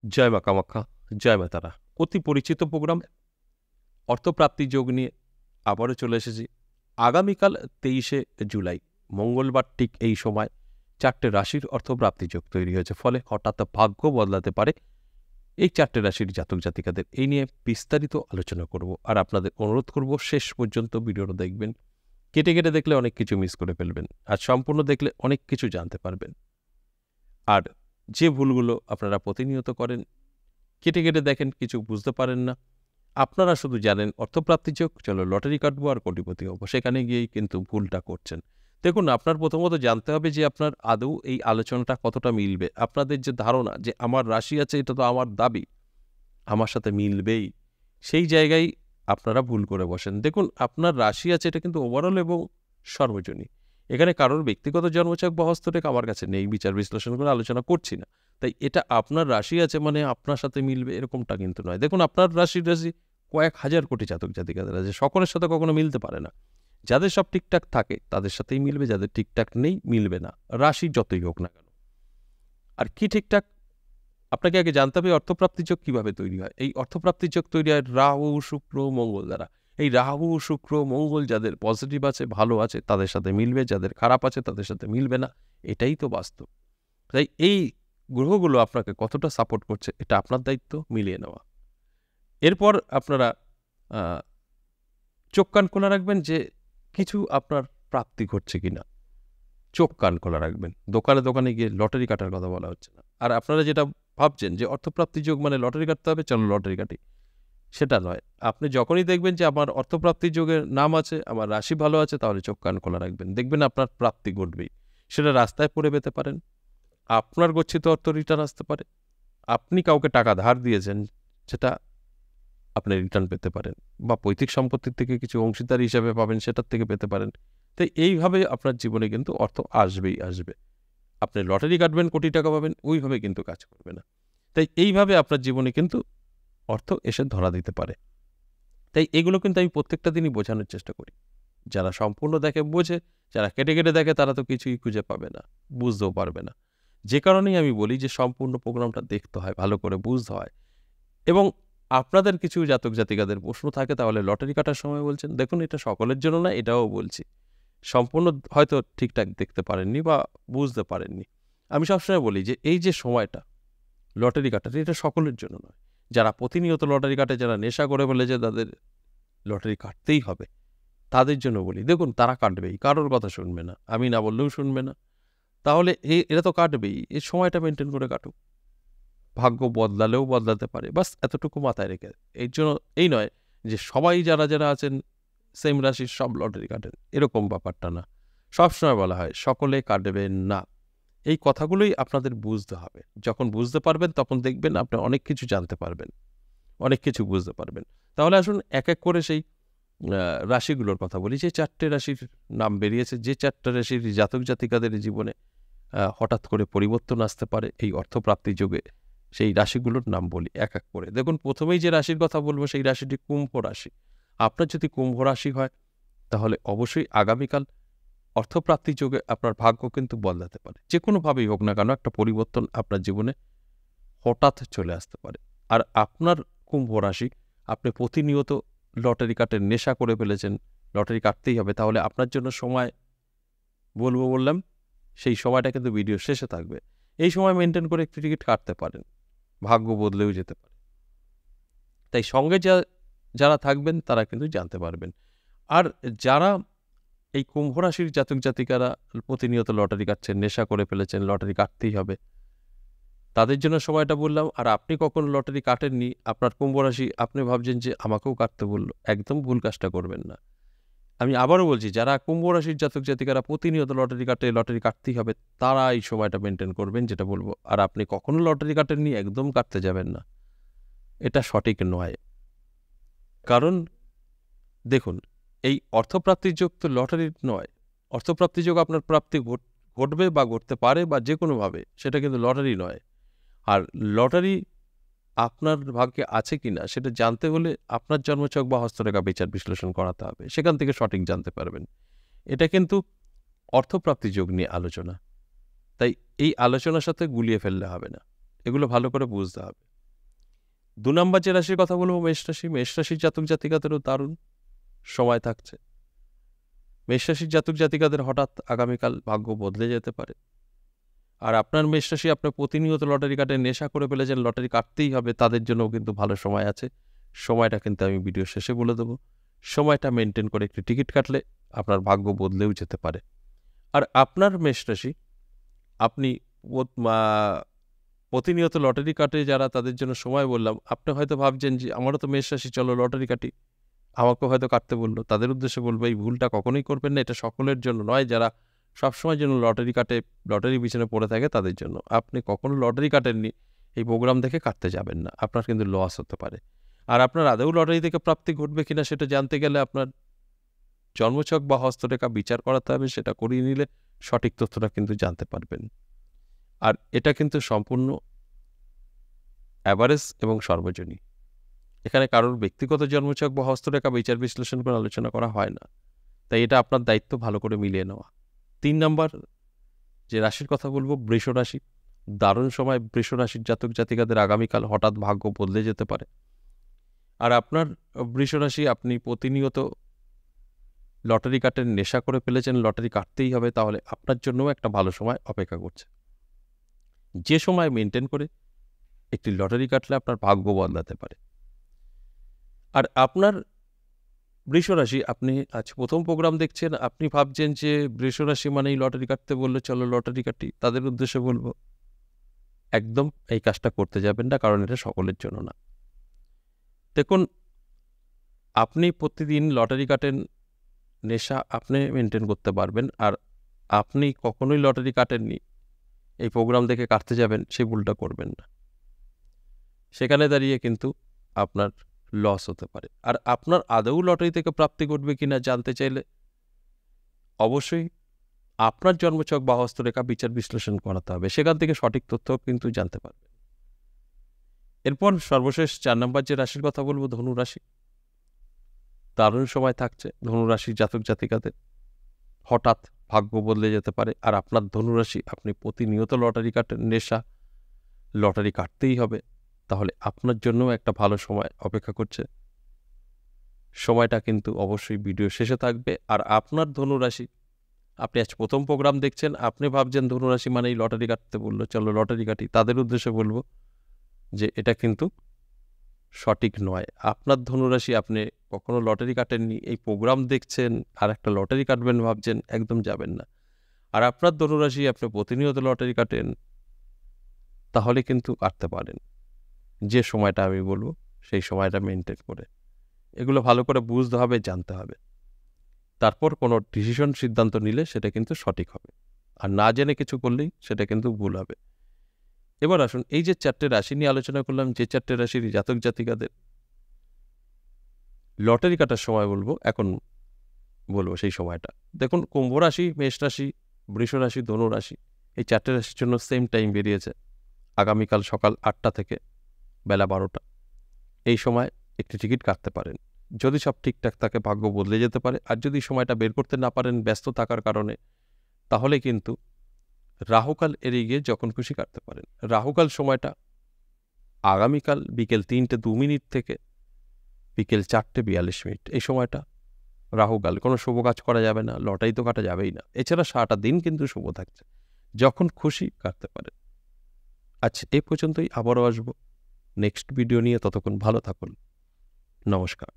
জয় মা কামাখ্যা, জয় মা তারা। অতি পরিচিত প্রোগ্রাম অর্থপ্রাপ্তি যোগ নিয়ে আবারও চলে এসেছি। আগামীকাল ২৩শে জুলাই মঙ্গলবার ঠিক এই সময় ৪টে রাশির অর্থপ্রাপ্তি যোগ তৈরি হয়েছে। ফলে হঠাৎ ভাগ্য বদলাতে পারে এই ৪টে রাশির জাতক জাতিকাদের। এই নিয়ে বিস্তারিত আলোচনা করব। আর আপনাদের অনুরোধ করব শেষ পর্যন্ত ভিডিওটা দেখবেন। কেটে কেটে দেখলে অনেক কিছু মিস করে ফেলবেন, আর সম্পূর্ণ দেখলে অনেক কিছু জানতে পারবেন। আর যে ভুলগুলো আপনারা প্রতিনিয়ত করেন, কেটে কেটে দেখেন, কিছু বুঝতে পারেন না, আপনারা শুধু জানেন অর্থপ্রাপ্তি যোগ, চলো লটারি কাটবো আর কোটিপতি হবো, সেখানে গিয়েই কিন্তু ভুলটা করছেন। দেখুন, আপনার প্রথমত জানতে হবে যে আপনার আদৌ এই আলোচনাটা কতটা মিলবে। আপনাদের যে ধারণা যে আমার রাশি আছে, এটা তো আমার দাবি, আমার সাথে মিলবেই, সেই জায়গায় আপনারা ভুল করে বসেন। দেখুন, আপনার রাশি আছে, এটা কিন্তু ওভারঅল এবং সর্বজনীন। এখানে কারোর ব্যক্তিগত জন্মছক বা হস্তরেখ আমার কাছে নেই, বিচার বিশ্লেষণ করে আলোচনা করছি না। তাই এটা আপনার রাশি আছে মানে আপনার সাথে মিলবে এরকমটা কিন্তু নয়। দেখুন, আপনার রাশি কয়েক হাজার কোটি জাতক জাতিকাদের আছে, সকলের সাথে কখনো মিলতে পারে না। যাদের সব ঠিকঠাক থাকে তাদের সাথেই মিলবে, যাদের ঠিকঠাক নেই মিলবে না, রাশি যতই হোক না কেন। আর কি ঠিকঠাক, আপনাকে আগে জানতে হবে অর্থপ্রাপ্তি যোগ কিভাবে তৈরি হয়। এই অর্থপ্রাপ্তি যোগ তৈরি হয় রাহু, শুক্র, মঙ্গল দ্বারা। এই রাহু, শুক্র, মঙ্গল যাদের পজিটিভ আছে, ভালো আছে, তাদের সাথে মিলবে, যাদের খারাপ আছে তাদের সাথে মিলবে না। এটাই তো বাস্তব। তাই এই গ্রহগুলো আপনাকে কতটা সাপোর্ট করছে এটা আপনার দায়িত্ব মিলিয়ে নেওয়া। এরপর আপনারা চোখ কান খোলা রাখবেন যে কিছু আপনার প্রাপ্তি ঘটছে কিনা। চোখ কান খোলা রাখবেন। দোকানে দোকানে গিয়ে লটারি কাটার কথা বলা হচ্ছে না। আর আপনারা যেটা ভাবছেন যে অর্থপ্রাপ্তি যোগ মানে লটারি কাটতে হবে, চলো লটারি কাটি, সেটা নয়। আপনি যখনই দেখবেন যে আমার অর্থপ্রাপ্তি যোগের নাম আছে, আমার রাশি ভালো আছে, তাহলে চোখ কান খোলা রাখবেন, দেখবেন আপনার প্রাপ্তি ঘটবেই। সেটা রাস্তায় পড়ে পেতে পারেন, আপনার গচ্ছিত অর্থ রিটার্ন আসতে পারে, আপনি কাউকে টাকা ধার দিয়েছেন, সেটা আপনি রিটার্ন পেতে পারেন, বা পৈতৃক সম্পত্তির থেকে কিছু অংশীদার হিসাবে পাবেন, সেটার থেকে পেতে পারেন। তাই এইভাবে আপনার জীবনে কিন্তু অর্থ আসবেই আসবে। আপনি লটারি কাটবেন, কোটি টাকা পাবেন, ওইভাবে কিন্তু কাজ করবে না। তাই এইভাবে আপনার জীবনে কিন্তু অর্থ এসে ধরা দিতে পারে। তাই এগুলো কিন্তু আমি প্রত্যেকটা দিনই বোঝানোর চেষ্টা করি। যারা সম্পূর্ণ দেখে বোঝে, যারা কেটে কেটে দেখে তারা তো কিছুই খুঁজে পাবে না, বুঝতেও পারবে না। যে কারণেই আমি বলি যে সম্পূর্ণ প্রোগ্রামটা দেখতে হয়, ভালো করে বুঝতে হয়। এবং আপনাদের কিছু জাতক জাতিকাদের প্রশ্ন থাকে, তাহলে লটারি কাটার সময় বলছেন, দেখুন এটা সকলের জন্য না, এটাও বলছি। সম্পূর্ণ হয়তো ঠিকঠাক দেখতে পারেননি বা বুঝতে পারেননি। আমি সবসময় বলি যে এই যে সময়টা লটারি কাটার, এটা সকলের জন্য নয়। যারা প্রতিনিয়ত লটারি কাটে, যারা নেশা করে ফেলেছে, তাদের লটারি কাটতেই হবে, তাদের জন্য বলি, দেখুন তারা কাটবেই, কারোর কথা শুনবে না, আমি না বললেও শুনবে না। তাহলে এরা তো কাটবেই, এই সময়টা মেনটেন করে কাটুক। ভাগ্য বদলালেও বদলাতে পারে, বাস এতটুকু মাথায় রেখে। এই জন্য এই নয় যে সবাই যারা যারা আছেন সেম রাশির সব লটারি কাটেন, এরকম ব্যাপারটা না। সবসময় বলা হয় সকলে কাটবেন না। এই কথাগুলোই আপনাদের বুঝতে হবে। যখন বুঝতে পারবেন তখন দেখবেন আপনি অনেক কিছু জানতে পারবেন, অনেক কিছু বুঝতে পারবেন। তাহলে আসুন এক এক করে সেই রাশিগুলোর কথা বলি। যে ৪টে রাশির নাম বেরিয়েছে, যে ৪টা রাশির জাতক জাতিকাদের জীবনে হঠাৎ করে পরিবর্তন আসতে পারে এই অর্থপ্রাপ্তি যোগে, সেই রাশিগুলোর নাম বলি এক এক করে। দেখুন, প্রথমেই যে রাশির কথা বলবো সেই রাশিটি কুম্ভ রাশি। আপনার যদি কুম্ভ রাশি হয়, তাহলে অবশ্যই আগামীকাল অর্থপ্রাপ্তি যোগে আপনার ভাগ্য কিন্তু বদলাতে পারে। যে কোনোভাবেই হোক না কেন, একটা পরিবর্তন আপনার জীবনে হঠাৎ চলে আসতে পারে। আর আপনার কুম্ভ রাশি, আপনি প্রতিনিয়ত লটারি কাটের নেশা করে ফেলেছেন, লটারি কাটতেই হবে, তাহলে আপনার জন্য সময় বললাম, সেই সময়টা কিন্তু ভিডিও শেষে থাকবে। এই সময় মেনটেন করে একটি টিকিট কাটতে পারেন, ভাগ্য বদলেও যেতে পারে। তাই সঙ্গে যারা থাকবেন তারা কিন্তু জানতে পারবেন। আর যারা এই কুম্ভ রাশির জাতক জাতিকারা প্রতিনিয়ত লটারি কাটছেন, নেশা করে ফেলেছেন, লটারি কাটতেই হবে, তাদের জন্য সময়টা বললাম। আর আপনি কখনো লটারি কাটেননি, আপনার কুম্ভ রাশি, আপনি ভাবছেন যে আমাকেও কাটতে বলল, একদম ভুল কাজটা করবেন না। আমি আবারও বলছি, যারা কুম্ভ রাশির জাতক জাতিকারা প্রতিনিয়ত লটারি কাটে, লটারি কাটতেই হবে, তারা এই সময়টা মেনটেন করবেন, যেটা বলবো। আর আপনি কখনো লটারি কাটেননি, একদম কাটতে যাবেন না, এটা সঠিক নয়। কারণ দেখুন, এই অর্থপ্রাপ্তির যোগ তো লটারির নয়। অর্থপ্রাপ্তি যোগ আপনার প্রাপ্তি ঘটবে বা ঘটতে পারে, বা যে কোনোভাবে, সেটা কিন্তু লটারি নয়। আর লটারি আপনার ভাগ্যে আছে কিনা সেটা জানতে হলে আপনার জন্মছক বা হস্তরেখা বিচার বিশ্লেষণ করাতে হবে, সেখান থেকে সঠিক জানতে পারবেন। এটা কিন্তু অর্থপ্রাপ্তি যোগ নিয়ে আলোচনা, তাই এই আলোচনার সাথে গুলিয়ে ফেললে হবে না, এগুলো ভালো করে বুঝতে হবে। 2 নাম্বার যে রাশির কথা বলবো মেষ রাশি। মেষ রাশির জাতক জাতিকাদেরও দারুণ সময় থাকছে। মেষ রাশির জাতক জাতিকাদের হঠাৎ আগামীকাল ভাগ্য বদলে যেতে পারে। আর আপনার মেষ রাশি আপনার প্রতিনিয়ত লটারি কাটার নেশা করে ফেলেছেন, লটারি কাটতেই হবে, তাদের জন্যও কিন্তু ভালো সময় আছে। সময়টা কিন্তু আমি ভিডিও শেষে বলে দেবো। সময়টা মেনটেন করে একটি টিকিট কাটলে আপনার ভাগ্য বদলেও যেতে পারে। আর আপনার মেষ রাশি আপনি প্রতিনিয়ত লটারি কাটে যারা, তাদের জন্য সময় বললাম। আপনি হয়তো ভাবছেন যে আমারও তো মেষ রাশি, চলো লটারি কাটি, আমাকেও হয়তো কাটতে বললো। তাদের উদ্দেশ্যে বলবো এই ভুলটা কখনোই করবেন না। এটা সকলের জন্য নয়, যারা সবসময় জন্য লটারি কাটে, লটারির পিছনে পড়ে থাকে তাদের জন্য। আপনি কখনো লটারি কাটেননি, এই প্রোগ্রাম দেখে কাটতে যাবেন না, আপনার কিন্তু লস হতে পারে। আর আপনার আদৌ লটারি থেকে প্রাপ্তি ঘটবে কিনা সেটা জানতে গেলে আপনার জন্মছক বা হস্তরেখা বিচার করাতে হবে, সেটা করিয়ে নিলে সঠিক তথ্যটা কিন্তু জানতে পারবেন। আর এটা কিন্তু সম্পূর্ণ অ্যাভারেজ এবং সর্বজনীন। এখানে কারোর ব্যক্তিগত জন্মছক বা হস্তরেখা বিচার বিশ্লেষণ করে আলোচনা করা হয় না, তাই এটা আপনার দায়িত্ব ভালো করে মিলিয়ে নেওয়া। 3 নাম্বার যে রাশির কথা বলবো বৃষ রাশি। দারুণ সময় বৃষ রাশির জাতক জাতিকাদের, আগামীকাল হঠাৎ ভাগ্য বদলে যেতে পারে। আর আপনার বৃষ রাশি আপনি প্রতিনিয়ত লটারি কাটের নেশা করে ফেলেছেন, লটারি কাটতেই হবে, তাহলে আপনার জন্যও একটা ভালো সময় অপেক্ষা করছে। যে সময় মেনটেন করে একটি লটারি কাটলে আপনার ভাগ্য বদলাতে পারে। আর আপনার বৃষ রাশি আপনি আজ প্রথম প্রোগ্রাম দেখছেন, আপনি ভাবছেন যে বৃষ রাশি মানেই লটারি কাটতে বললে চলো লটারি কাটি, তাদের উদ্দেশ্যে বলবো একদম এই কাজটা করতে যাবেন না, কারণ এটা সকলের জন্য না। দেখুন, আপনি প্রতিদিন লটারি কাটেন, নেশা আপনি মেনটেন করতে পারবেন। আর আপনি কখনোই লটারি কাটেননি, এই প্রোগ্রাম দেখে কাটতে যাবেন, সেই ভুলটা করবেন না। সেখানে দাঁড়িয়ে কিন্তু আপনার লস হতে পারে। আর আপনার আদৌ লটারি থেকে প্রাপ্তি ঘটবে কিনা জানতে চাইলে অবশ্যই আপনার জন্মছক বা হস্তরেখা বিচার বিশ্লেষণ করাতে হবে, সেখান থেকে সঠিক তথ্য কিন্তু জানতে পারবেন। এরপর সর্বশেষ 4 নম্বর যে রাশির কথা বলবো ধনু রাশি। দারুণ সময় থাকছে ধনু রাশির জাতক জাতিকাদের, হঠাৎ ভাগ্য বদলে যেতে পারে। আর আপনার ধনুরাশি আপনি প্রতিনিয়ত লটারি কাটেন, নেশা, লটারি কাটতেই হবে, তাহলে আপনার জন্যও একটা ভালো সময় অপেক্ষা করছে। সময়টা কিন্তু অবশ্যই ভিডিও শেষে থাকবে। আর আপনার ধনুরাশি আপনি আজ প্রথম প্রোগ্রাম দেখছেন, আপনি ভাবছেন ধনুরাশি মানেই লটারি কাটতে বললো, চলো লটারি কাটি, তাদের উদ্দেশ্যে বলবো যে এটা কিন্তু সঠিক নয়। আপনার ধনুরাশি আপনি কখনো লটারি কাটেননি, এই প্রোগ্রাম দেখছেন আর একটা লটারি কাটবেন ভাবছেন, একদম যাবেন না। আর আপনার ধনুরাশি আপনি প্রতিনিয়ত লটারি কাটেন, তাহলে কিন্তু কাটতে পারেন। যে সময়টা আমি বলবো সেই সময়টা মেনটেন করে, এগুলো ভালো করে বুঝতে হবে, জানতে হবে, তারপর কোনো ডিসিশন সিদ্ধান্ত নিলে সেটা কিন্তু সঠিক হবে। আর না জেনে কিছু করলেই সেটা কিন্তু ভুল হবে। এবার আসুন, এই যে 4টে রাশি নিয়ে আলোচনা করলাম, যে 4টে রাশির জাতক জাতিকাদের লটারি কাটার সময় বলবো, এখন বলবো সেই সময়টা। দেখুন, কুম্ভ রাশি, মেষ রাশি, বৃষ রাশি, ধনু রাশি, এই 4টে রাশির জন্য সেম টাইম বেরিয়েছে। আগামীকাল সকাল 8টা থেকে বেলা 12টা, এই সময় একটি টিকিট কাটতে পারেন। যদি সব ঠিকঠাক থাকে ভাগ্য বদলে যেতে পারে। আর যদি সময়টা বের করতে না পারেন ব্যস্ত থাকার কারণে, তাহলে কিন্তু রাহুকাল এড়িয়ে গিয়ে যখন খুশি কাটতে পারেন। রাহুকাল সময়টা আগামীকাল বিকেল 3:02 থেকে বিকেল 4:42। এই সময়টা রাহুকাল, কোনো শুভ কাজ করা যাবে না, লটারি তো কাটা যাবেই না। এছাড়া সারাটা দিন কিন্তু শুভ থাকছে, যখন খুশি কাটতে পারেন। আচ্ছা, এই পর্যন্তই, আবারও আসবো নেক্সট ভিডিও নিয়ে। ততক্ষণ ভালো থাকুন, নমস্কার।